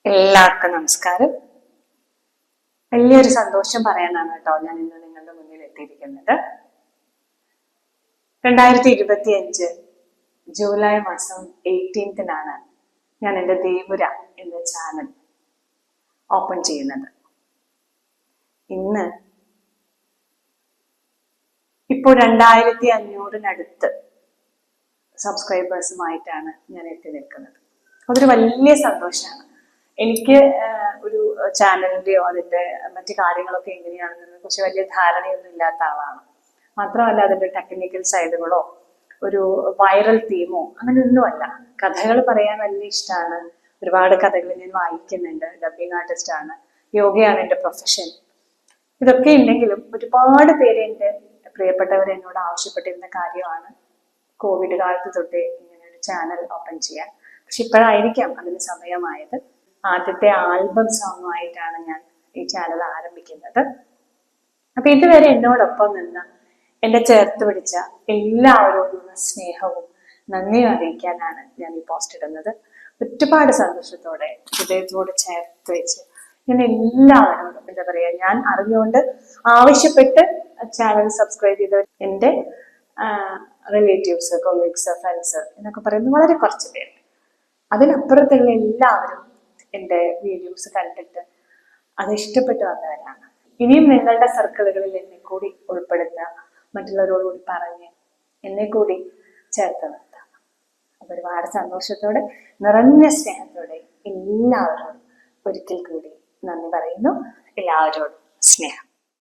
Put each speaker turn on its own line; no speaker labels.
എല്ലാവർക്കും നമസ്കാരം. വലിയൊരു സന്തോഷം പറയാനാണ് കേട്ടോ ഞാൻ ഇന്ന് നിങ്ങളുടെ മുന്നിൽ എത്തിയിരിക്കുന്നത്. 2025 ജൂലൈ മാസം 18-നാണ് ഞാൻ എൻ്റെ ദേവുര എന്ന ചാനൽ ഓപ്പൺ ചെയ്യുന്നത്. ഇന്ന് ഇപ്പോൾ 2500-നടുത്ത് സബ്സ്ക്രൈബേഴ്സുമായിട്ടാണ് ഞാൻ എത്തി നിൽക്കുന്നത്. അതൊരു വലിയ സന്തോഷമാണ്. എനിക്ക് ഒരു ചാനലിന്റെയോ അതിന്റെ മറ്റു കാര്യങ്ങളൊക്കെ എങ്ങനെയാണെന്നതിനെ കുറിച്ച് വലിയ ധാരണയൊന്നും ഇല്ലാത്ത ആളാണ്. മാത്രമല്ല അതിന്റെ ടെക്നിക്കൽ സൈഡുകളോ ഒരു വൈറൽ തീമോ അങ്ങനെയൊന്നുമല്ല. കഥകൾ പറയാൻ വലിയ ഇഷ്ടമാണ്. ഒരുപാട് കഥകൾ ഞാൻ വായിക്കുന്നുണ്ട്. ഡബ്ബിംഗ് ആർട്ടിസ്റ്റ് ആണ്. യോഗയാണ് എൻ്റെ പ്രൊഫഷൻ. ഇതൊക്കെ ഉണ്ടെങ്കിലും ഒരുപാട് പേര് എൻ്റെ പ്രിയപ്പെട്ടവർ എന്നോട് ആവശ്യപ്പെട്ടിരുന്ന കാര്യമാണ് കോവിഡ് കാലത്ത് തൊട്ടേ ഇങ്ങനെ ഒരു ചാനൽ ഓപ്പൺ ചെയ്യാൻ. പക്ഷെ ഇപ്പോഴായിരിക്കാം അതിന് സമയമായത്. ആദ്യത്തെ ആൽബം സോങ്ങുമായിട്ടാണ് ഞാൻ ഈ ചാനൽ ആരംഭിക്കുന്നത്. അപ്പൊ ഇതുവരെ എന്നോടൊപ്പം നിന്ന് എന്നെ ചേർത്ത് പിടിച്ച എല്ലാവരോടുള്ള സ്നേഹവും നന്ദിയും അറിയിക്കാനാണ് ഞാൻ ഈ പോസ്റ്റ് ഇടുന്നത്. ഒരുപാട് സന്തോഷത്തോടെ ഹൃദയത്തോട് ചേർത്ത് വെച്ച് ഞാൻ എല്ലാവരോടും എന്താ പറയാ, ഞാൻ അറിഞ്ഞുകൊണ്ട് ആവശ്യപ്പെട്ട് ചാനൽ സബ്സ്ക്രൈബ് ചെയ്ത എൻ്റെ റിലേറ്റീവ്സ്, കൊളീഗ്സ്, ഫ്രണ്ട്സ് എന്നൊക്കെ പറയുന്നത് വളരെ കുറച്ച് പേര്. അതിനപ്പുറത്തുള്ള എല്ലാവരും എൻ്റെ വീഡിയോസ് കണ്ടിട്ട് അത് ഇഷ്ടപ്പെട്ട് വന്നവരാണ്. ഇനിയും നിങ്ങളുടെ സർക്കിളുകളിൽ എന്നെ കൂടി ഉൾപ്പെടുത്തുക, മറ്റുള്ളവരോടുകൂടി പറഞ്ഞ് എന്നെ കൂടി ചേർത്ത് നിർത്താം. അപ്പൊ ഒരുപാട് സന്തോഷത്തോടെ നിറഞ്ഞ സ്നേഹത്തോടെ എല്ലാവരോടും ഒരിക്കൽ കൂടി നന്ദി പറയുന്നു. എല്ലാവരോടും സ്നേഹം.